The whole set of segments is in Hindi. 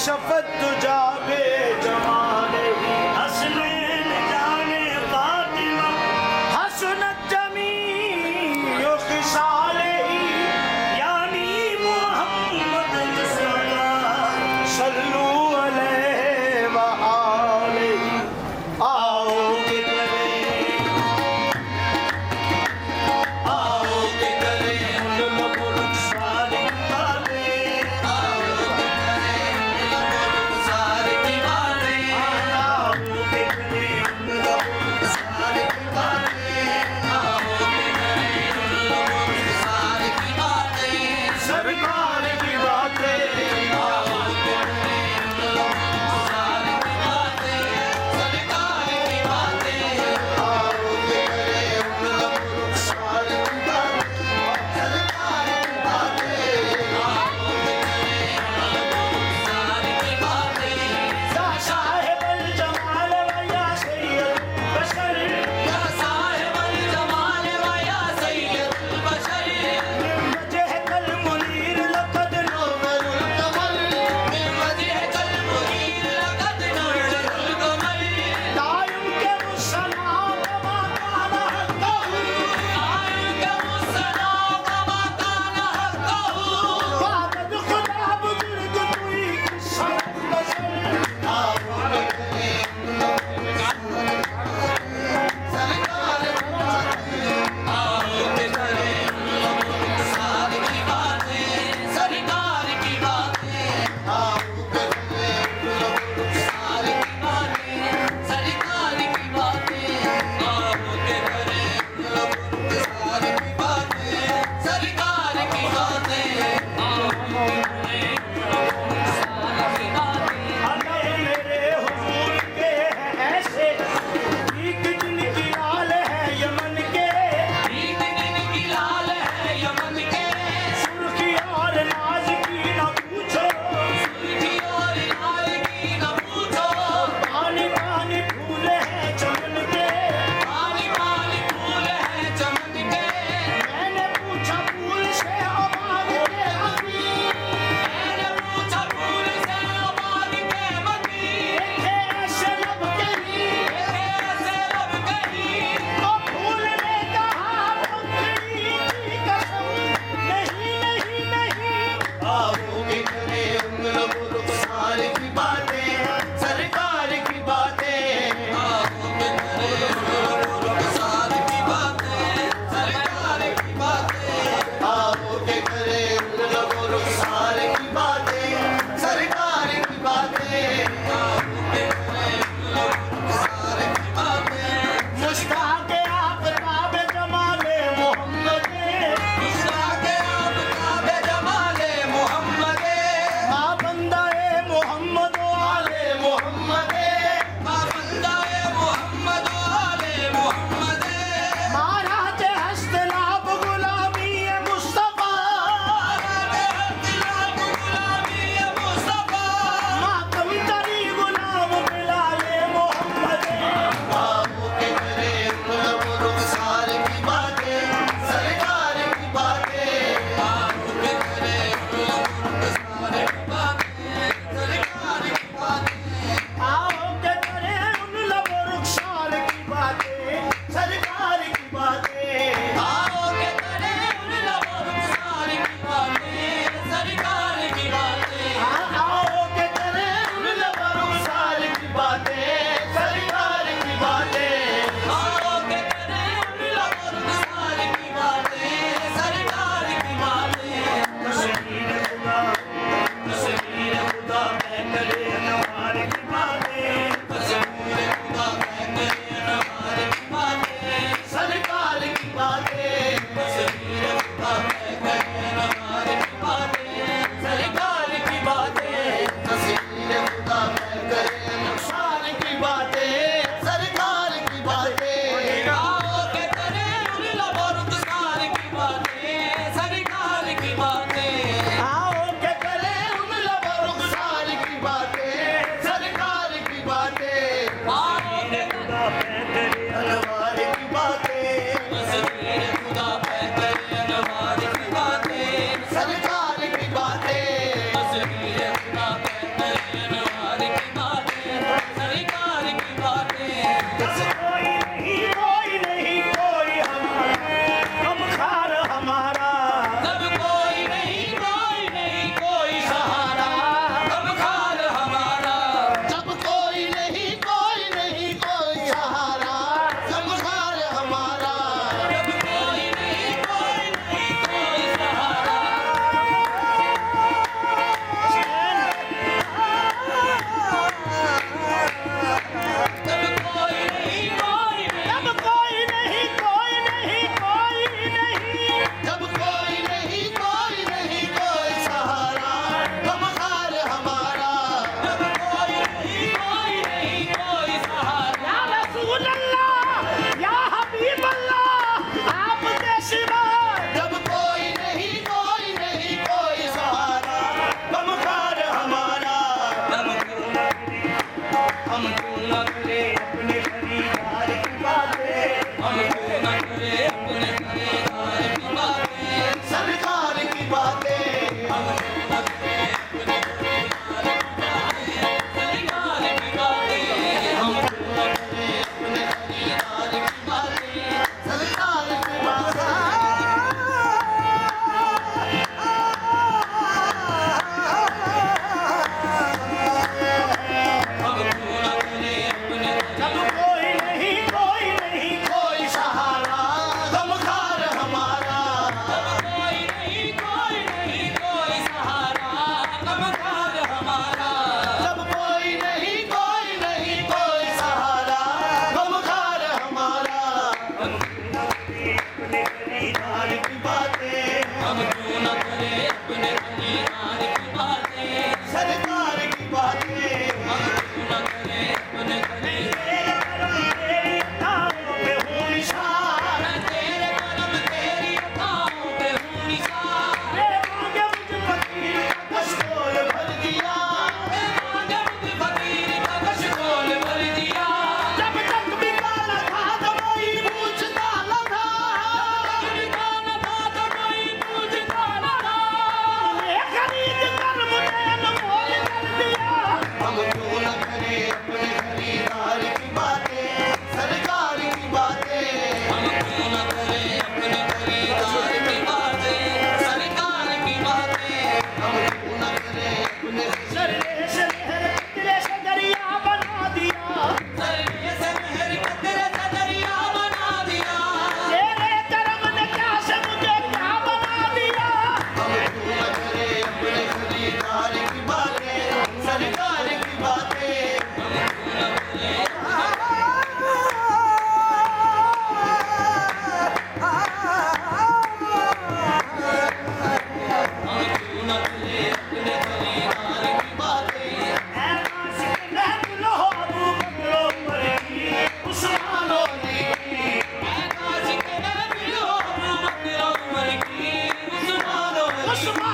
शफत तुजाबे जमाले हसनैन जाने फातिमा हसनत जमीओ खिसाले यानी मोहम्मद मुस्तफा सल्लू अलैहि व आलिहि। आओ के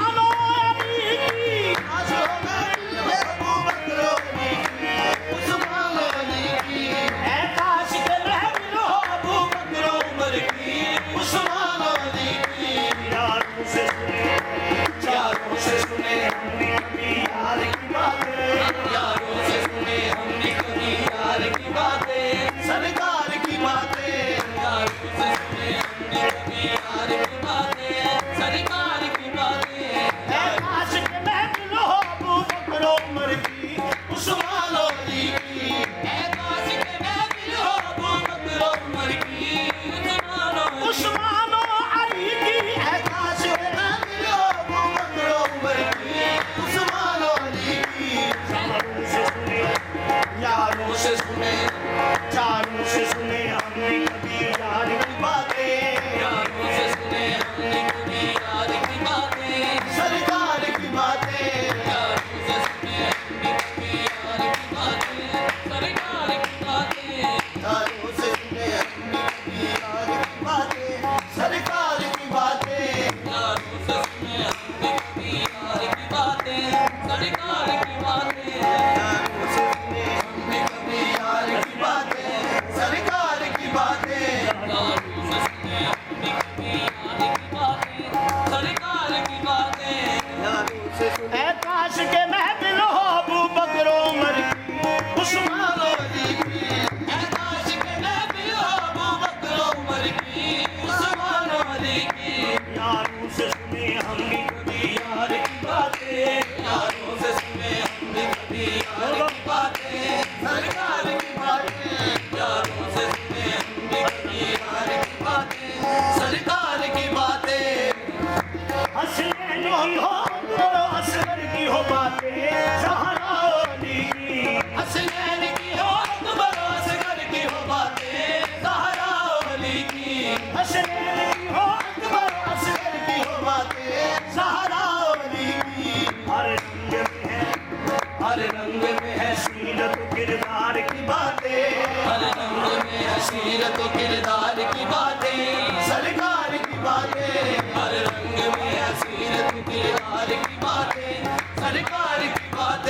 उस्मान अली की अबू बकर अली की, उस्मान अली की, ऐ काश के महफिलो अबू बकर उमर की, उस्मान अली की, यारों से सुने यारों से सुने हमने कभी यार की बातें, यारों से सुने हमने कभी यार की बातें, सरकार की बातें, यारों से सुने हमने कभी यार की बातें, सरकार की बातें, ऐ काश के महफिलो अबू बकर उमर की उस्मान अली की, ऐ काश के महफिल हो अबू बकर उमर की, उस्मान अली उस्मान अली की ऐ काश के महफिल हो अबू बकर उमर की, उस्मान अली की, यारों से सुने यारों से सुने चारों से सुने हमने कभी यार की बातें, यारों से सुने हमने कभी यार की बातें, सरकार की बातें, यारों से सुने हमने कभी यार की बातें, सरकार की बातें, यारों से सुने हमने कभी यार की बातें, सरकार की बातें, यारों से सुने हमने कभी यार की बातें, सरकार की बातें, यारों से सुने हमने कभी यार की बातें, सरकार की बातें, यारों से सुने हमने कभी यार की बातें, सरकार की बातें, यारों से सुने ऐ काश के महफिल हो अबू बकर उमर की उस्मान अली की, ऐ काश के महफिल हो अबू बकर उमर की, उस्मान अली की, यारों से सुने हमने कभी यार की बातें, यारों से सुने हमने कभी यार की बातें, सरकार की बातें, यारों से सुने हमने कभी यार की बातें, सरकार की बातें, हसनैन की हो तो असगर की हो बातें, ज़हरा अली की हसनैन की हो अकबर असगर की हो बातें, ज़हरा अली की, हसनैन की हो अकबर असगर की हो बातें, ज़हरा अली की, हर रंग में है हर रंग में है सीरत किरदार की बातें, हर रंग में है सीरत किरदार की बातें, सरकार की बातें, हर रंग में है सीरत किरदार की बातें, सरकार की बातें,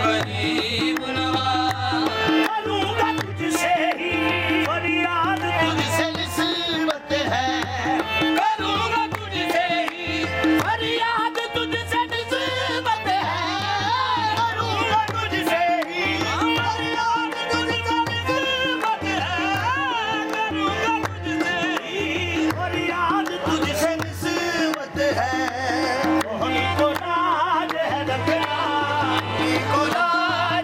गरीब नवाज करूंगा तुझसे ही फरियाद तुझसे निस्बत है करूंगा तुझसे ही फरियाद तुझसे निस्बत है करूंगा तुझसे ही फरियाद तुझसे निस्बत है करूंगा तुझसे ही फरियाद तुझसे निस्बत है तुझको लाज है रखना को लाज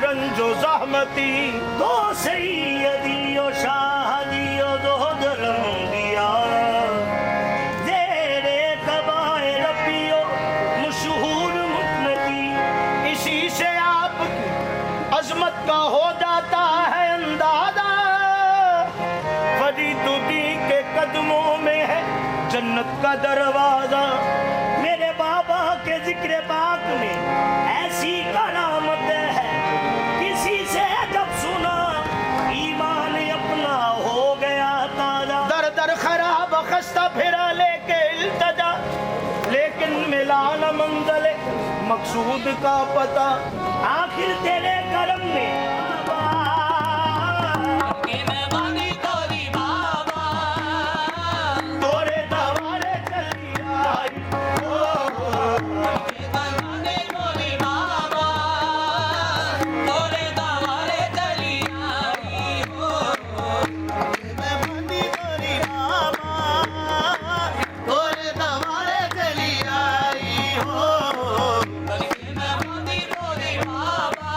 रंजो ज़हमती तो सैयदियो शाहदियो दो धर्म दिया जेरे कबाए रबियो मशहूर मुतनकी इसी से आपकी अजमत का हो जाता है अंदाजा फरीदुद्दीन के कदमों में है जन्नत का दरवाजा मेरे बाबा के जिक्र पाक में ऐसी करामत है किसी से जब सुना ईमान अपना हो गया ताजा दर दर खराब खस्ता फिरा लेके इल्तजा लेकिन मिला न मंजिल मकसूद का पता आखिर तेरे करम में की मेहमानी तोरी बाबा तोरे दवारे चली आई की मेहमानी तोरी बाबा तोरे दवारे चली आई हो मेहमानी तोरी बाबा तोरे दवारे चली आई हो की मेहमानी तोरी बाबा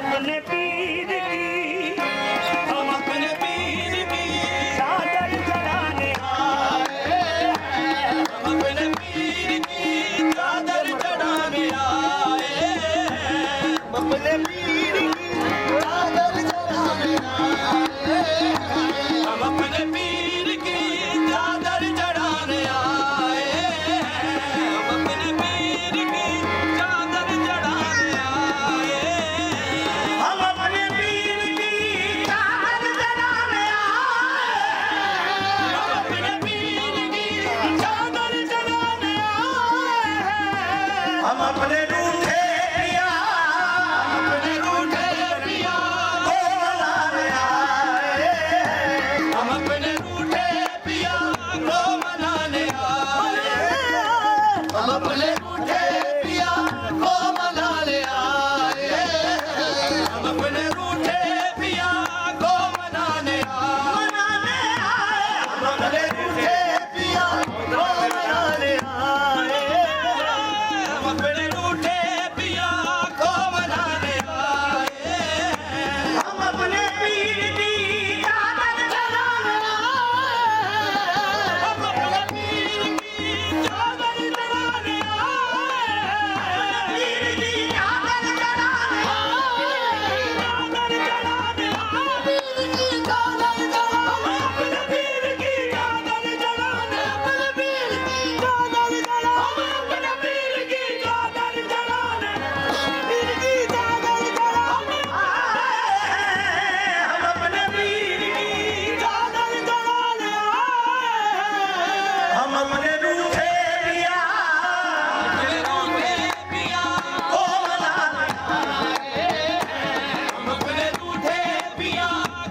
अपने पीर की हम अपने पीर की चादर चढ़ाने हम अपने पीर की चादर चढ़ाने आए अपने पीर की चादर चढ़ाने हम अपने पीर की चादर चढ़ाने आए हम अपने पीर की चादर चढ़ाने आए हम अपने पीर की चादर चढ़ाने हम अपने पीर की चादर चढ़ाने आए हम अपने रूठे पिया अपने रूठे पिया को मनाने आए हम अपने रूठे पिया को मनाने आए हम अपने रूठे पिया को मनाने आए हम अपने रूठे पिया को मनाने आए हम अपने रूठे पिया को मनाने आए हम अपने रूठे पिया को मनाने आए हम अपने पीर की चादर चढ़ाने हम अपने पीर की चादर चढ़ाने आए पीर की चादर चढ़ाने चादर चढ़ाने आए अपने पीर की चादर चढ़ाने अपने पीर की चादर चढ़ाने अपने पीर की चादर चढ़ाने पीर की चादर चढ़ाने हम अपने पीर की चादर चढ़ाने आए हम अपने रूठे पिया अपने रूठे पिया को मनाने हम अपने रूठे पिया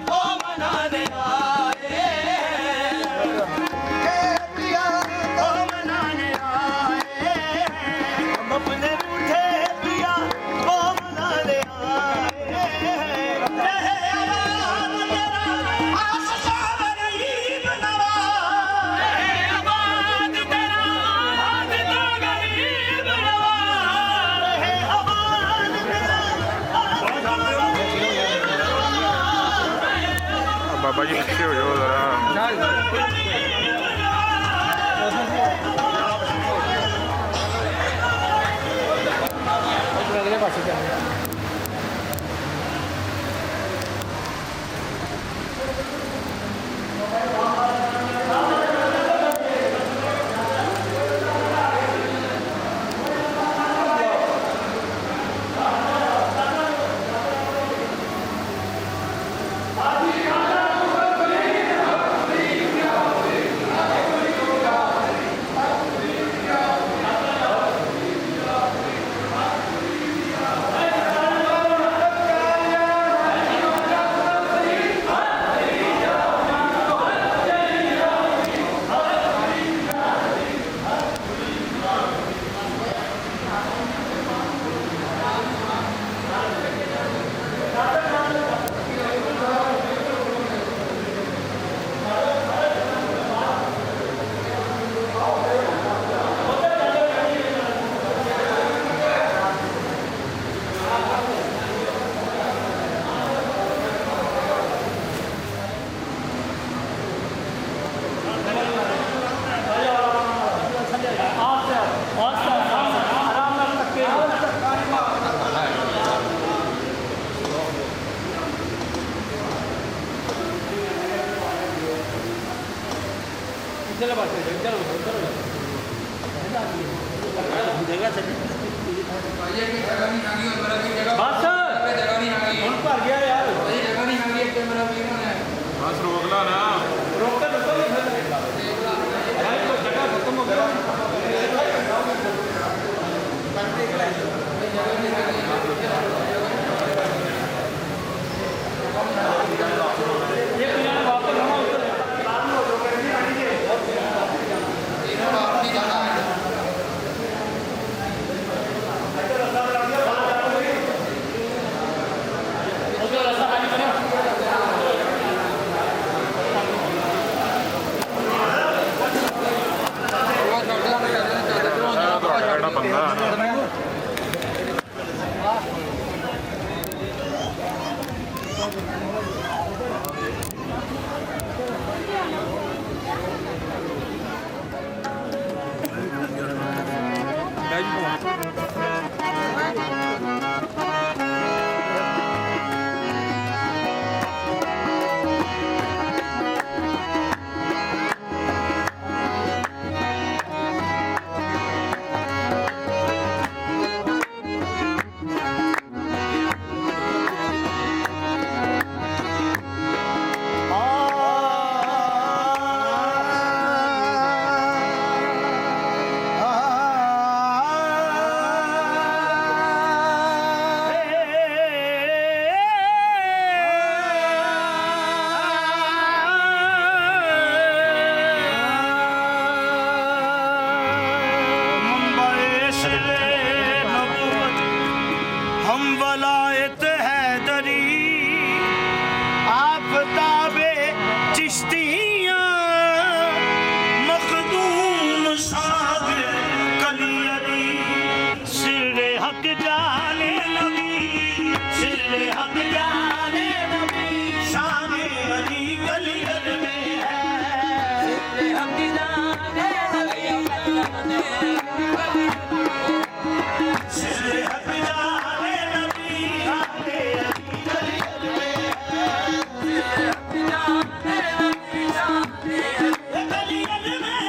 को मनाने आए पिया को मनाने आए हम अपने रूठे पिया को मनाने आए रहे आबाद तेरा आशा गरीब नवाज आबाद तेरा आज तो गरीब नवाज रहे आबाद तेरा बाबा जी पीछे हो जाओ जरा बस रोक ला ना हम वलायत हैदरी आफताबे चिश्तियाँ मखदूम साब कलियरी सिर हक जाने नबी सिर हक जाने नबी शान अली कलियर में है सिर हक जाने नबी सिर हक जाने नबी शान अली कलियर में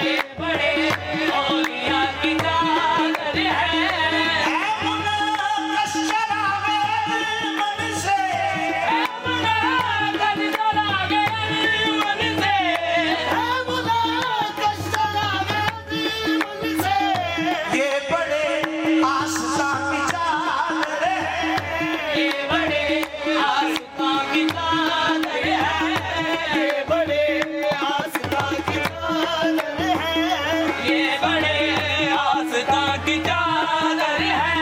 ये बड़े औलिया की चादर है मुनाकश चरागे मन से मुनाकश चरागे मन से मुनाकश चरागे मन से ये बड़े आस्था की चादर है ये बड़े आस्था की चादर है ये बड़े आस्था की चादर है ये बड़े आस्था की चादर है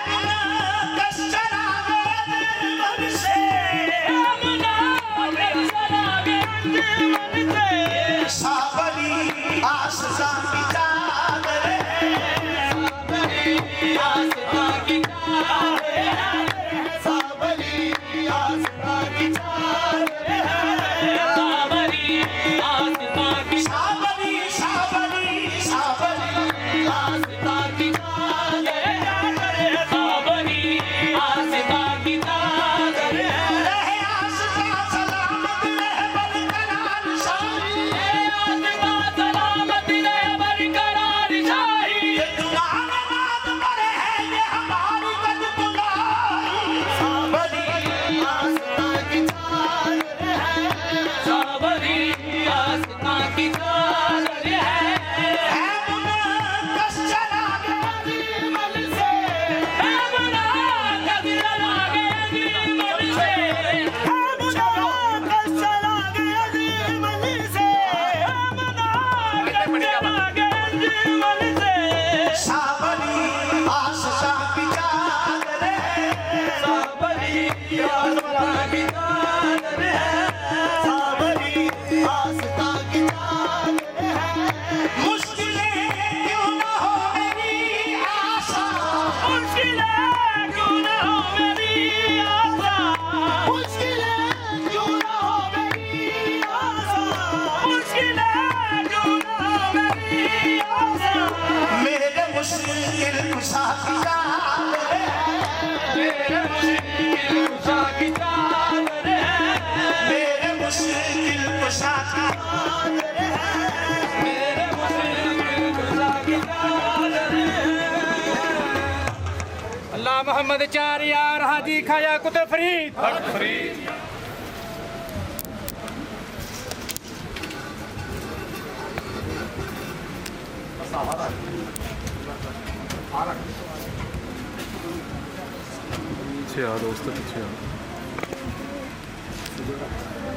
मुनाकश चरागे मन से मुनाकश चरागे मन से सावली आस्था की चादर है आस्था की चादर है सावली आस्था की चादर है सावरी आस्था की सावली सावली सावली आस्था की चादर है सावरी आस्था की चादर है रहे आस्था सलामत रहे बरकरार शाही आस्था सलामत रहे बरकरार शाही ये तुम्हारा नाम पर है ये हमारी बदबुदाई सावली आस्था की चादर है सावरी आस्था की चादर है मुनाकश चरागे मन से मुनाकश चरागे मन से मुनाकश चरागे मन से सावली आस्था की चादर है सावली आस्था की चादर है सावरी आस्था की चादर है मुश्किलें क्यों न हो मेरी आशा मुश्किलें क्यों न हो मेरी आशा मुश्किलें क्यों न हो मेरी आशा मुश्किलें क्यों न हो मेरी आशा मेरे मुश्किल कुशा की चादर है मेरे मुश्किल कुशा की चादर है मेरे मुश्किल कुशा की चादर है मेरे मुश्किल कुशा की चादर है अल्लाह मोहम्मद चार यार हाजी खाया कुतुब फरीद पीछे आ दोस्त पीछे आ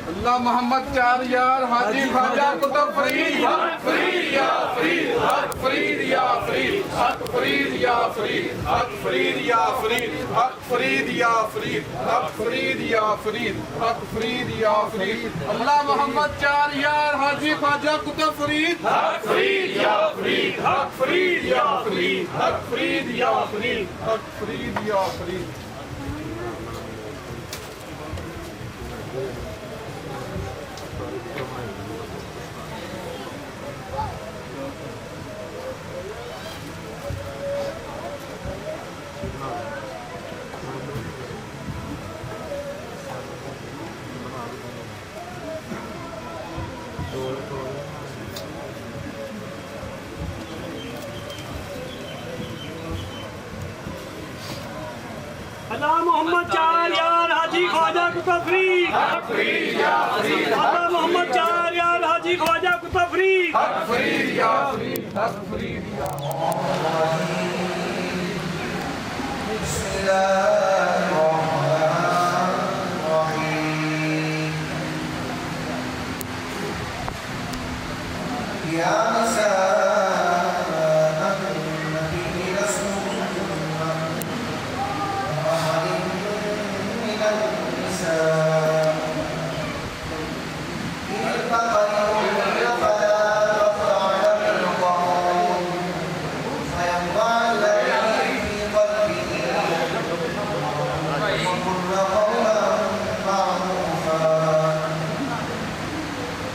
अल्लाह मोहम्मद चार यार हाजी ख्वाजा कुतुब फरीद हक फरीद या फरीद हक फरीद या फरीद हक फरीद या फरीद हक फरीद या फरीद हक फरीद या फरीद हक फरीद या फरीद हक फरीद या फरीद अल्लाह मोहम्मद चार यार हाजी ख्वाजा कुतुब फरीद हक फरीद या फरीद हक फरीद या फरीद हक फरीद या फरीद हक फरीद या फरीद अल्लाह मोहम्मद चार यार हाजी ख्वाजा कुतुब फरीद अल्लाह मोहम्मद चार यार हाजी ख्वाजा कुतुब फरीद हक फरीद या फरीद हक फरीद या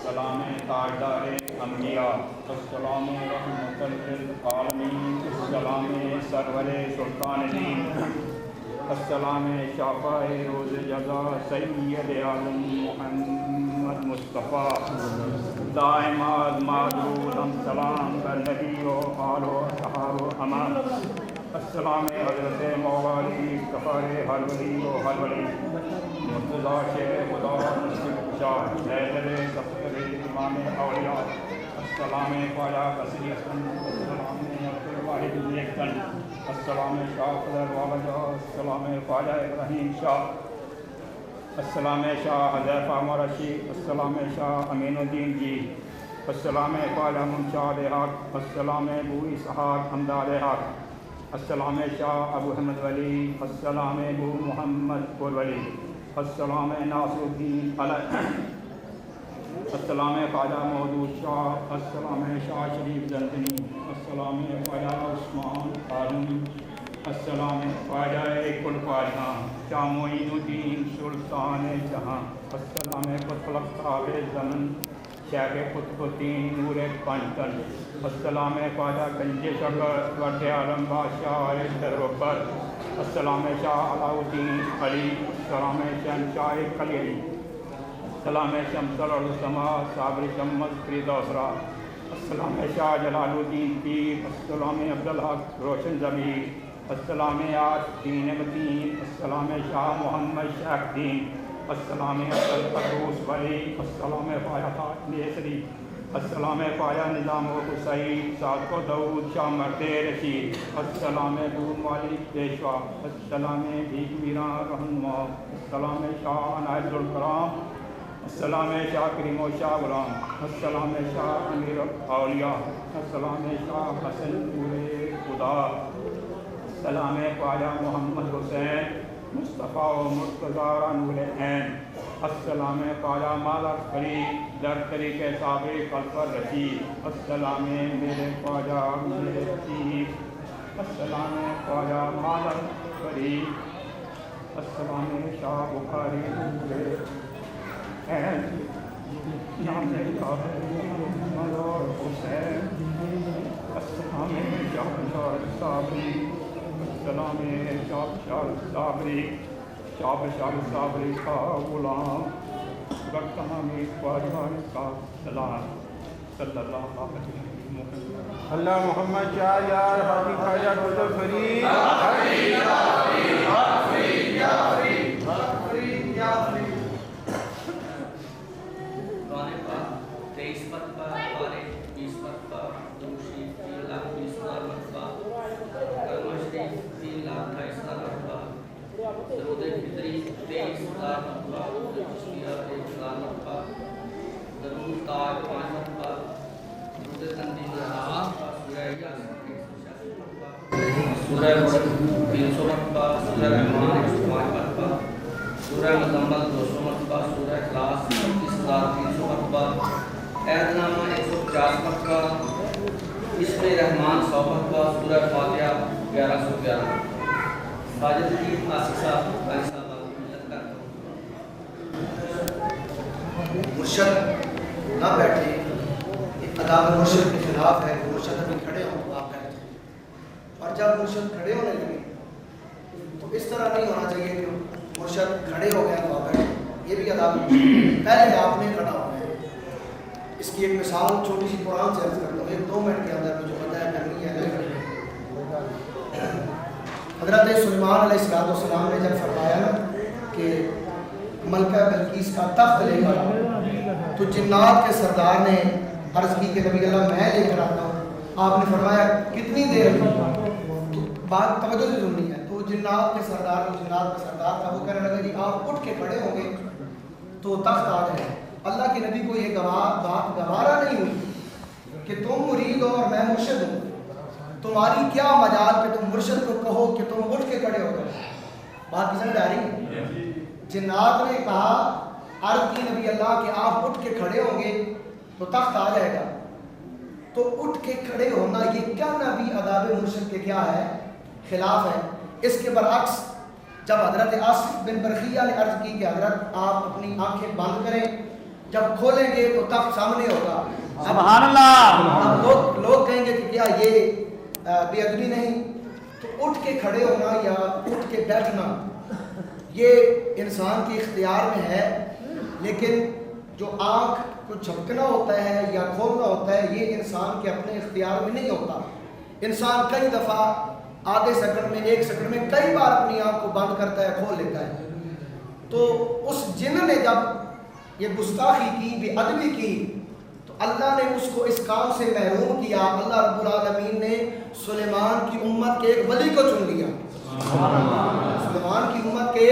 सलाम ताजदार अम्बिया अस्सलाम रहमतुल लिल आलमीन अस्सलाम सरवर सुल्तान दीन अस्सलाम शाफ़ाए रोज़ जज़ा सय्यद आलम मुहम्मद मुस्तफ़ा दाइमाद मादरूद सलाम बर नबी व आलो सहाबो अमान अस्सलाम हज़रत मौलाली कफ़ार हर वली व हर वली मुर्तज़ा शेख खुदा शाह हैदर सफ़र इमाम औलिया अस्सलाम ख्वाजा कसीर अस्सलाम अब्दुल वाहिद नेकन अस्सलाम शाह क़दर वाला अस्सलाम ख्वाजा इब्राहीम शाह अस्सलाम शाह हज़ैफ़ा मुरशी अस्सलाम शाह अमीनुद्दीन जी अस्सलाम ख्वाजा मुमशाद हक़ अस्सलाम अबू इसहाक़ हमदाद हक़ अस्सलाम शाह अबू अहमद वली अस्सलाम अबू मोहम्मद पुरवली अस्सलाम नासरुद्दीन अस्सलाम ख्वाजा मौदूद शाह अस्सलाम शाह शरीफ जंदनी अस्सलाम ख्वाजा उस्मान हारून अस्सलाम ख्वाजा कुल ख्वाजा शाह मोइनुद्दीन सुल्तान जहाँ अस्सलाम कुतुब ज़मन शेख कुतुबुद्दीन नूर पंचतन अस्सलाम ख्वाजा गंजे शकर वटे आलम बादशाह दरबर अस्सलाम शाह अलाउद्दीन अली अस्सलाम शहनशाह कलीली अस्सलाम शमसल समा साबर शम्मद फिरदौसरा अस्सलाम शाह जलालुद्दीन पीर अस्सलाम अब्दुल हक रोशन ज़मीर अस्सलाम आशीन मतीन अस्सलाम शाह मोहम्मद शेखदीन अस्सलाम अब्दुल क़द्दूस वली अस्सलाम ख्वाजा नेसरी अस्सलाम ख्वाजा निज़ाम हुसैन सादको दाऊद शाह मर्द रशीद अस्सलाम अबू मालिक पेशवा अस्सलाम भीख मीरा रहनुमा अस्सलाम शाह अनायतुल कलाम अस्सलाम शाह करीमो शाह गुलाम अस्सलाम शाह अमीर औलिया अस्सलाम शाह हसन नूरे खुदा अस्सलाम ख्वाजा मोहम्मद हुसैन मुस्तफ़ा व मुर्तज़ा नूर ऐन अस्सलाम ख्वाजा माला फरीद दर तरीक़े साबिक़ अल्फर रशीद अस्सलाम मेरे ख्वाजा मेरे रशीद अस्सलाम ख्वाजा माला फरीद अस्सलाम शाह बुखारी नूर ऐन नाम हुसैन अस्सलाम शाह साबरी अस्सलाम शाह साबरी शाह साबरी का गुलाम वक्तहामी ख्वाजा का सलाम सल्लल्लाहु अलैहि वसल्लम अल्लाह मोहम्मद चार यार हाजी ख्वाजा कुतुब फरीद पुराने पाक 23 मरतबा पारे 20 मरतबा दूसरी 3,20,000 मरतबा कलमा शरीफ 3,28,000 मरतबा दरूद फित्री 23,000 मरतबा तस्बीह 1,000 मरतबा दरूद ताज 5 मरतबा दरूद तंजील सूरह मुल्क 300 मरतबा सूरह रहमान 105 मरतबा सूरह मुज़म्मिल 200 मरतबा सूरह इखलास 33,300 मरतबा ऐतनामा 150 मरतबा इसमें रहमान 100 मरतबा सूरह फातिहा 1111 साजिद की आसिसा अली साहब मिलत करता मुर्शद ना बैठे अदाब मुर्शद के खिलाफ है। मुर्शद अभी खड़े हों तो आप बैठ जाए और जब मुर्शद खड़े होने लगे तो इस तरह नहीं होना चाहिए कि मुर्शद खड़े हो गए तो आप बैठे, ये भी अदाब पहले आपने खड़ा होना है। इसकी एक मिसाल छोटी सी कुरान से अर्ज करता हूँ, 1-2 मिनट के अंदर मुझे पता है करनी है। हज़रत सुलेमान अलैहिस्सलाम ने जब फरमाया ना कि मलका बल्कीस का तख्त लेकर तो जिन्नात के सरदार ने अर्ज की कि नबी अल्लाह मैं लेकर आता हूँ। आपने फरमाया कितनी देर में, तो बात तवज्जो से सुननी है। तो जिन्नात के सरदार था, वो कहने लगे जी आप उठ के खड़े होंगे तो तख्त आ जाए। अल्लाह के नबी को ये बात गवारा नहीं हुई कि तुम मुरीद हो और मैं मुर्शिद हूँ, तुम्हारी क्या मजाल कि तुम मुर्शिद को कहो कि तुम उठ के खड़े हो गए। बात समझ आ रही? जिन्नात ने कहा अर्ज की नबी अल्लाह कि आप उठ के खड़े होंगे तो तख्त आ जाएगा। तो उठ के खड़े होना ये क्या नबी अदाब मुर्शिद के क्या है, खिलाफ है। इसके बरअक्स जब हजरत आसिफ बिन बरखिया ने अर्ज की कि हजरत आप अपनी आंखें बंद करें, जब खोलेंगे तो तख्त सामने होगा। सुभान अल्लाह। अब लोग कहेंगे कि क्या ये बेअदबी नहीं? तो उठ के खड़े होना या उठ के बैठना ये इंसान के इख्तियार में है, लेकिन जो आँख को झपकना होता है या खोलना होता है ये इंसान के अपने इख्तियार में नहीं होता। इंसान कई दफ़ा आधे सेकंड में, एक सेकंड में कई बार अपनी आँख को बंद करता है, खोल लेता है। तो उस जिन ने जब ये गुस्ताखी की, बेअदबी की, तो अल्लाह ने उसको इस काम से महरूम किया। अल्लाह रब्बुल आलमीन ने सुलेमान की उम्मत के एक वली को चुन लिया। सुलेमान की उम्मत के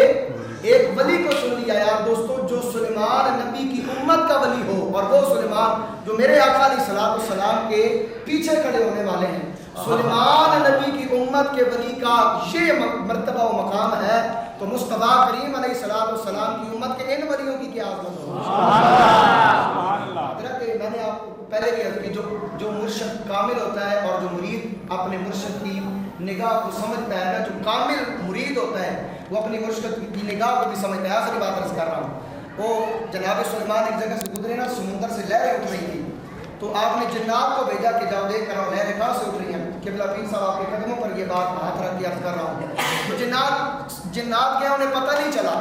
एक वली को चुन लिया। यार दोस्तों, जो सुलेमान नबी की उम्मत का वली हो और वो सुलेमान जो मेरे आका अलैहिस्सलातु वस्सलाम के पीछे खड़े होने वाले हैं, सुलेमान नबी की उम्मत के वली का ये मर्तबा व मकाम है, तो मुस्तफा करीम अलैहिस्सलातु वस्सलाम की उम्मत के इन वलियों की क्या आज़मत हो। मैंने आपको पहले भी अर्ज़ की, जो मुर्शिद कामिल होता है और जो मुरीद अपने मुर्शिद की निगाह को समझता है ना, जो कामिल मुरीद होता है वो अपनी मुर्शिद की निगाह को भी समझता है। आखिरी बात अर्ज़ कर रहा हूँ, वो जनाब सुलेमान एक जगह से गुजरे ना, समुंदर से लहरें उठ रही थी, तो आपने जिन्नात को भेजा कि जाओ देख कर लहरें कहाँ से उठ रही हैं। किबला पीर साहब आपके कदमों पर ये बात हाथ रख के अर्ज़ कर रहा हूँ। तो जिन्नात गया, उन्हें पता नहीं चला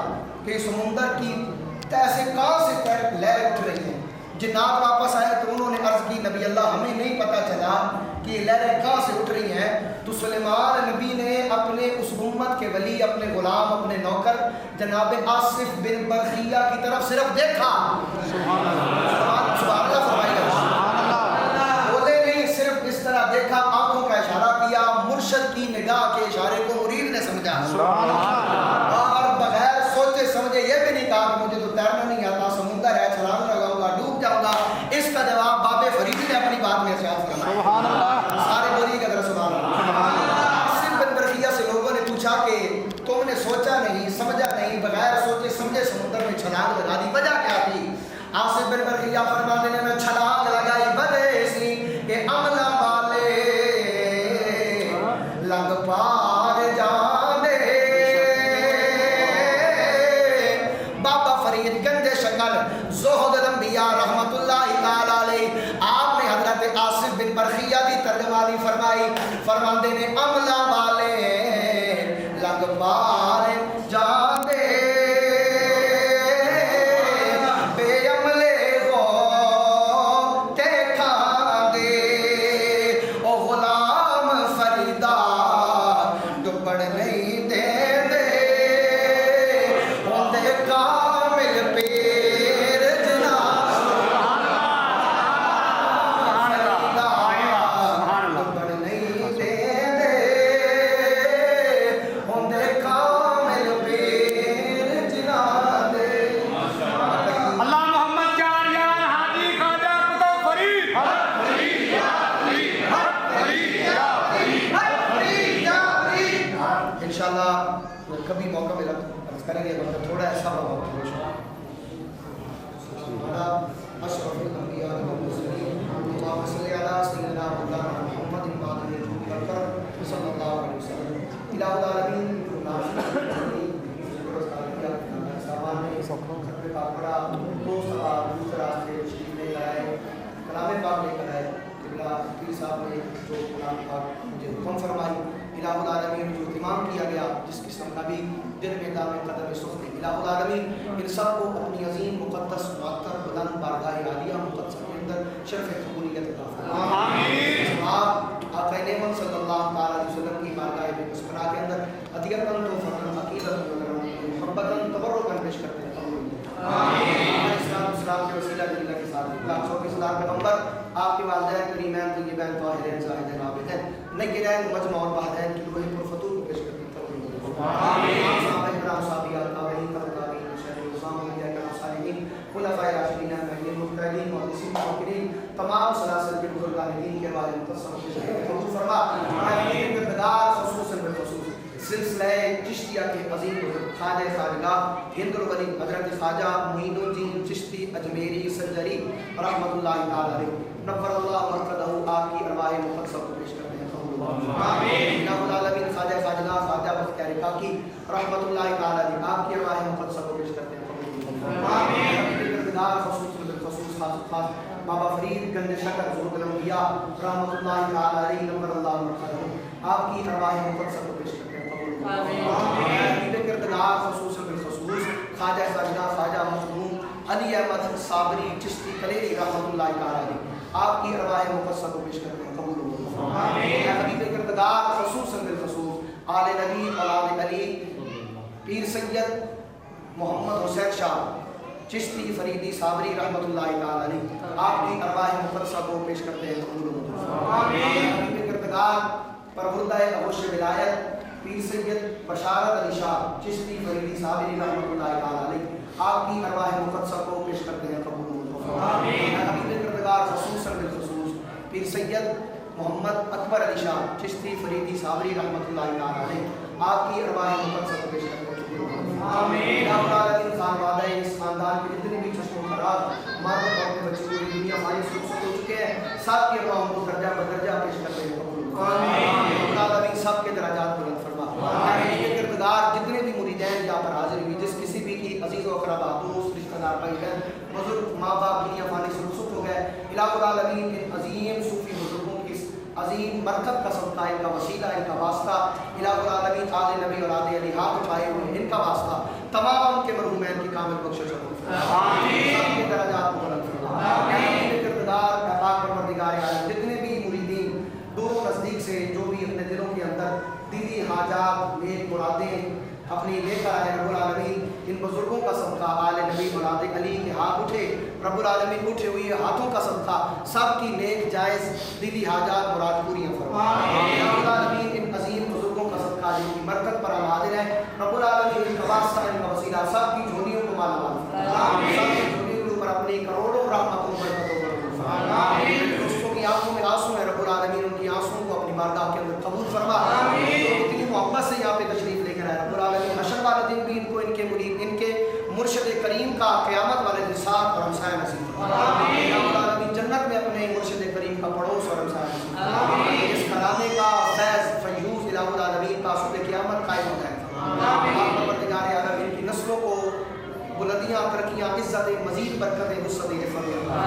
कि समुंदर की तह से कहाँ से लहरें उठ रही हैं। जिन्नात वापस आए तो उन्होंने अर्ज़ की नबी अल्लाह हमें नहीं पता चला कि ये लहरें कहाँ से उठ रही हैं। तो सुलेमान नबी ने अपने उस उम्मत के वली, अपने गुलाम, अपने नौकर जनाब आसिफ बिन बरखिया की तरफ सिर्फ देखा। बोले नहीं, सिर्फ इस तरह देखा, आंखों का इशारा किया, मुर्शिद की निगाह के इशारे को मुरीद ने समझा और बगैर सोचे समझे ये भी नहीं कहा मुझे तो तैरना नहीं आता, समुंदर है, छलांग लगाऊंगा, डूब जाऊंगा। इसका जवाब बाबे फरीदी ने अपनी बात में इरशाद फरमाया। सारे बोलिएगा जरा सुभान अल्लाह। आसिफ बिन बरखिया से लोगों ने पूछा कि तुमने सोचा नहीं, समझा नहीं, बगैर सोचे समझे समुंदर में छलांग लगा दी, वजह क्या थी? आसिफ बिन बरखिया फरमाते हैं मैं छलांग लगाई वजह ऐसी कि अमला वाले लग पार जाने। बाबा फरीद गंजे शक्ल ज़ुहद अंबिया रहमतुल्लाहि तआला अलैहि, आपने हजरत आसिफ बिन बरखिया की तर्जमानी फरमाई। फरमाते ने अमला वाले लग पार जाने, बेअमले को देखा दे, ओ गुलाम फरीदा डुबड़ नहीं दे दे, होंदे कामिल पीर जनाब डुबड़ नहीं दे दे, होंदे कामिल पीर जनाब दे। अल्लाह मोहम्मद चार यार हाजी ख्वाजा कुतुब फरीद। इंशाल्लाह कभी मौका मिला तो अर्ज करेंगे, वक्त थोड़ा ऐसा कलाम पाक लेकर आए। पीर साहब ने जो कलाम पाक मुझे हुक्म फरमाई, इलाहुल आलमीन जो इमाम किया गया, जिसकी नबी दिन में दाम कदम सुफ्ते, इलाहुल आलमीन इन सब को अपनी अजीम मुक़द्दस मुअत्तर बुलंद बारगाह आलिया मुक़द्दस के अंदर शर्फ़ क़बूलियत अता फरमाए। आमीन। आप आक़ा नेमत सल्लल्लाहु अलैहि वसल्लम की बारगाह में मुस्कुरा के अंदर अदियतन तो फरमान अकीदत मोहब्बतन तबर्रुकन पेश करते हैं। आमीन। इस्लाम के वसीला दिल्ला के साथ लाखों के सलाम पैगंबर आपके वालिदैन करीमैन तय्यबैन ताहिरैन ज़ाहिदैन आबिदैन नय्यरैन मजमा और बहरैन की रूह पुरफतूर को पेश करते हैं। आमीन। साहब इकराम साहबियात ताबईन तबताबीन शेख उस्मान अलिया के सालिहीन खुलफाए राशिदीन महदीन मुहतदीन और इसी मुकर्रमीन तमाम सलासिल के बुजुर्ग आलमीन के बारे में कबूल फरमा। आमीन किरदार खसूसन बिल खसूस सिलसिला चिश्तिया के अजीम ख्वाजा खानगाह हिंदुल वली हजरत ख्वाजा मोइनुद्दीन चिश्ती अजमेरी सज्जरी रहमतुल्लाहि तआला अलैह नफ़रल्लाहु मरकदहु आपकी अरवाह मुक़द्दस को पेश करते हैं कबूल आमीन। इलाहुल आलमीन ख्वाजा खानगाह ख्वाजा बख्तियार काकी रहमतुल्लाहि तआला अलैह आपकी अरवाह मुक़द्दस को पेश करते हैं कबूल आमीन। किरदार खसूसन बिल खसूस खास बाबा फरीद गंज शकर ज़ुल्फ़ुल अंबिया रहमतुल्लाहि तआला अलैह नफ़रल्लाहु मरकदहु आपकी अरवाह मुक़द्दस को पेश करते हैं ख्वाजा खानगाह ख्वाजा मखदूम अली अहमद साबरी चिश्ती कलेरी रहमतुल्लाहि तआला अलैह आपकी अरवाह मुक़द्दस को पेश करते हैं कबूल आमीन। हबीब किरदार खसूसन बिल खसूस आले नबी औलाद अली पीर सैयद मोहम्मद हुसैन शाह चिश्ती फरीदी साबरी रहमतुल्लाहि तआला अलैह आपकी अरवाह मुक़द्दस को पेश करते हैं कबूल आमीन। हबीब किरदार परबुरदा अबुश विलायत पीर सैयद बशारत अली शाह चिश्ती फरीदी साबरी रहमतुल्लाहि तआला अलैह आपकी अरवाह मुक़द्दस को पेश करते हैं कबूल आमीन। हबीब किरदार खसूसन बिल खसूस पीर सैयद मोहम्मद अकबर अली शाह चिश्ती फरीदी साबरी रहमतुल्लाहि तआला अलैह आपकी अरवाह मुक़द्दस को पेश करते हैं कबूल आमीन। आमीन। खानवादा इस खानदान के जितने भी चश्मों खराब मर्द औरतें बच्चे पूरी दुनिया हमारी सुख हो चुके हैं सबकी अरवाह को दर्जा बदर्जा पेश करते हैं कबूल आमीन। आमीन। सबके दर्जात बुलंद फरमा आमीन। किरदार जितने भी मुरीदैन यहाँ पर हाजिर हुई जिस किसी भी की अजीज़ व अक़रबा दोस्त रिश्तेदार भाई बहन बुजुर्ग माँ बाप दुनिया फानी से रुखसत हो गए इलाहुल आलमीन इन अजीम सूफी बुजुर्गों की अजीम बरकत का सदका इनका वसीला इनका वास्ता इलाहुल आलमीन आले नबी और आले अली हाथ उठाए हुए इनका वास्ता तमाम के मरहूमैन की कामिल बख्शिश आमीन। सबके दर्जात को बुलंद फरमा आमीन। किरदार पाक परवरदिगार आलम जितने भी मुरीदीन दूर नज़दीक से जो भी अपने दिलों के अंदर दीदी हाजात नेक मुरादें अपनी लेकर आए रब्बुल आलमीन इन बुजुर्गों का सदका आले नबी औलाद अली के हाथ उठे रब्बुल आलमीन उठे हुए हाथों का सदका सबकी नेक जायज़ दिली हाजात मुराद पूरी फरमा रब्बुल आलमीन इन अजीम बुजुर्गों का सदका जिनकी बरकत पर हाजिर है रब्बुल आलमीन इनका वास्ता इनका वसीला सबकी झोलियों को मालामाल फरमा सबकी झोलियों के ऊपर अपनी करोड़ों रहमतों बरकतों फरमा दोस्तों की आंखों में आंसू है रब्बुल आलमीन उनकी आंसुओं को अपनी बारगाह के अंदर कबूल फरमा इतनी मोहब्बत से यहाँ पे तशरीफ लेकर आए रब्बुल आलमीन हशर वाले दिन भी इनको इनके मुरीद इनके मुर्शिद करीम का क़यामत वाले दिन साथ और हमसाया नसीब फरमा रब्बुल आलमीन जन्नत में अपने मुर्शिद करीम का पड़ोस और हमसाया नसीब फरमा इस घराने का फैज़ फयूज़ इलाहुल आलमीन का सुबह क़यामत कायम हो जाए परवरदिगार आलम इनकी नस्लों को बुलंदियाँ तरक्कियाँ इज़्ज़त मज़ीद बरकतें वुस्अत फरमा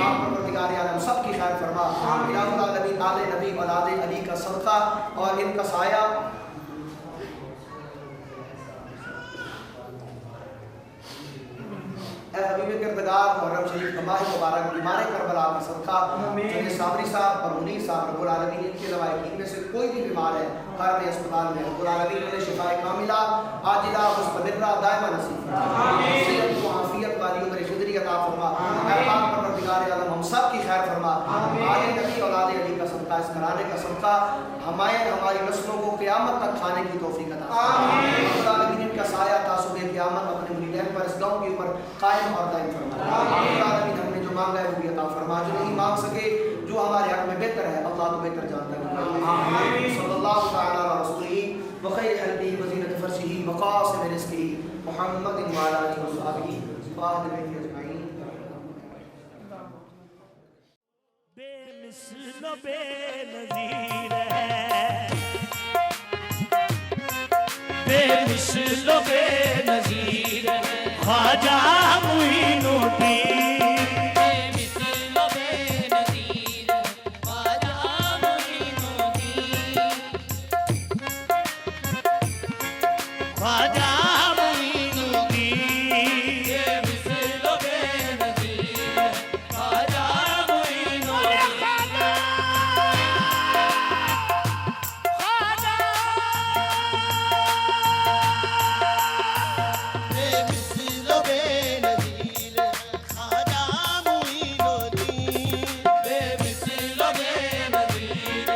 आप परवरदिगार आलम सबकी खैर फरमा इलाहुल आलमीन आले नबी औलाद अली का सदका और इनका साया हबीब किरदार मुहर्रम शरीफ का माह मुबारक बीमार करबला का सदका जनाब साबरी साहब और मुनीर साहब रब्बुल आलमीन इनके अलावा इनमें से कोई भी बीमार है घर में अस्पताल में रब्बुल आलमीन उन्हें शिफाए कामिला आजिला मुस्तमिर्रा दायमा नसीब फरमा सेहत को आफियत वाली उम्र खुदरी अता फरमा पाक परवरदिगार आलम हम सब की खैर फरमा आले नबी औलाद अली का सदका इस घराने का सदका हमारी नस्लों को क़यामत तक खाने की तौफीक अता रब्बुल आलमीन इनका साया तासुबे क़यामत अपने मुरीदैन पर इस गाँव के ऊपर कायम और दायम फरमा हमने जो मांगा है वो भी अता फरमा जो नहीं मांग सके जो हमारे हक में बेहतर है अल्लाह तो बेहतर जानता है सल्लल्लाहु तआला अलैहि वसल्लम व खैर हल्दी वज़ीनत फर्शिही व क़ासिम रिज़्क़िही मुहम्मद व अला आलिहि व सहाबिही फ़ातिमी अजमईन बेमिसल बेनज़ीर है बेमिसल बेनज़ीर ख्वाजा मोइनुद्दीन बेमिसल बेनज़ीर ख्वाजा मोइनुद्दीन ख्वाजा मोइनुद्दीन बेमिसल बेनज़ीर ख्वाजा मोइनुद्दीन बेमिसल बेनज़ीर ख्वाजा मोइनुद्दीन बेमिसल बेनज़ीर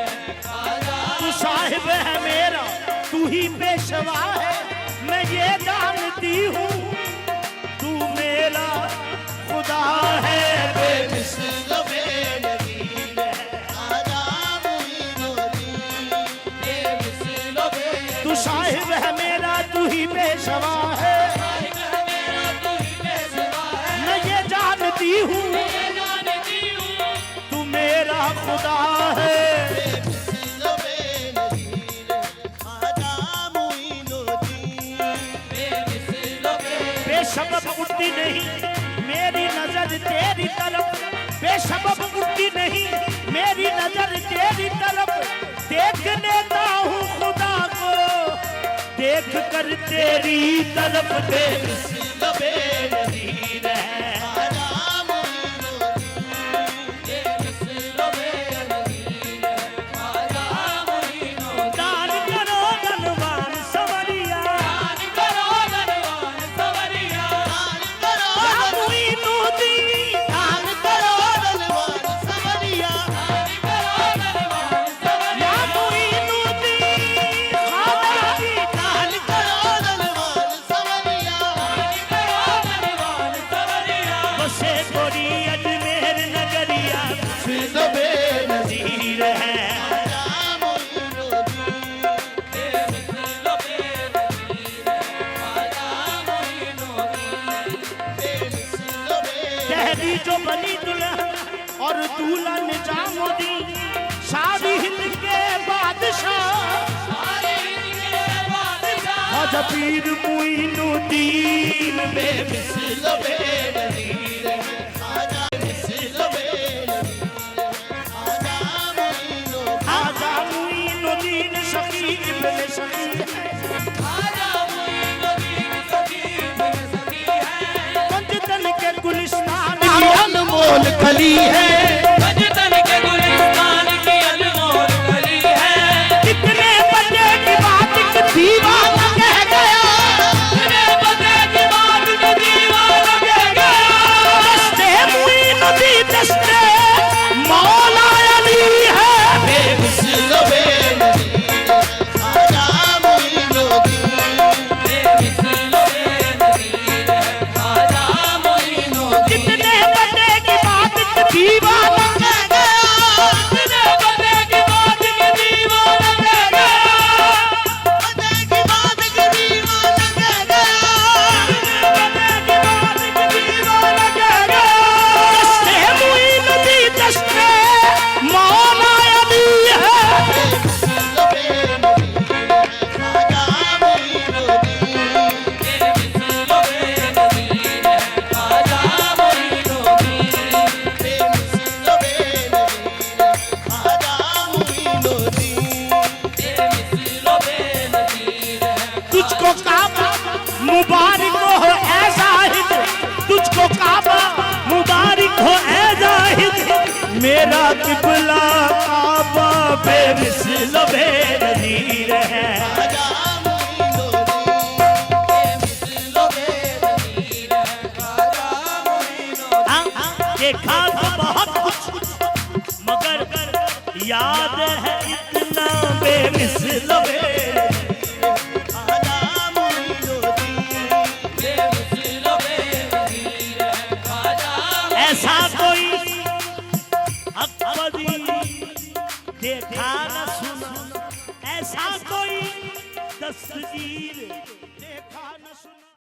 ख्वाजा तू साहिब है मेरा तू ही पेशवा है मैं ये जानती हूँ तू मेरा खुदा है बेमिसल बेनज़ीर नहीं मेरी नजर तेरी तरफ, बेसबब उठती नहीं मेरी नजर तेरी तरफ। देख लेता हूँ खुदा को देख कर तेरी तरफ, बेमिसल बेनज़ीर है। जो बनी दुल्हन और दूल्हा निजामुद्दीन, सारी हिंद के बादशाह, ख्वाजा पीर मुईनुद्दीन, बेमिसल बेनज़ीर है। ख्वाजा मुईनुद्दीन सखी इब्न सखी पंजतन के गुलिस्तान अनमोल कली है, पंजतन के गुलिस्तान की अनमोल कली है। कितने बजे की बात एक दीवाना कह गया, कितने बजे की बात एक दीवाना कह गया। दस्ते मुईनुद्दीन दस्ते मौला अली है, बेमिसल बेनज़ीर ख्वाजा मुईनुद्दीन, बेमिसल बेनज़ीर ख्वाजा मुईनुद्दीन। कितने बजे की बात एक दीवाना कह गया, कितने बजे की बात एक दीवाना कह गया, बजे की बात एक दीवाना कह गया, बजे की बात एक दीवाना कह गया। दस्ते मुईनुद्दीन दस्ते मौला अली है, बेमिसल बेनज़ीर ख्वाजा मुईनुद्दीन, बेमिसल बेनज़ीर ख्वाजा मुईनुद्दीन, बेमिसल बेनज़ीर ख्वाजा मुईनुद्दीन, बेमिसल बेनज़ीर। तुझको काबा मुबारक हो ऐ ज़ाहिद, तुझको काबा मुबारक हो ऐ ज़ाहिद। मेरा क़िबला काबा बेमिसल बेनज़ीर है। देखा तो बहुत कुछ मगर याद है इतना बेमिसल ऐसा कोई अकबरी देखा न सुना, ऐसा कोई दस्तगीर देखा न सुना।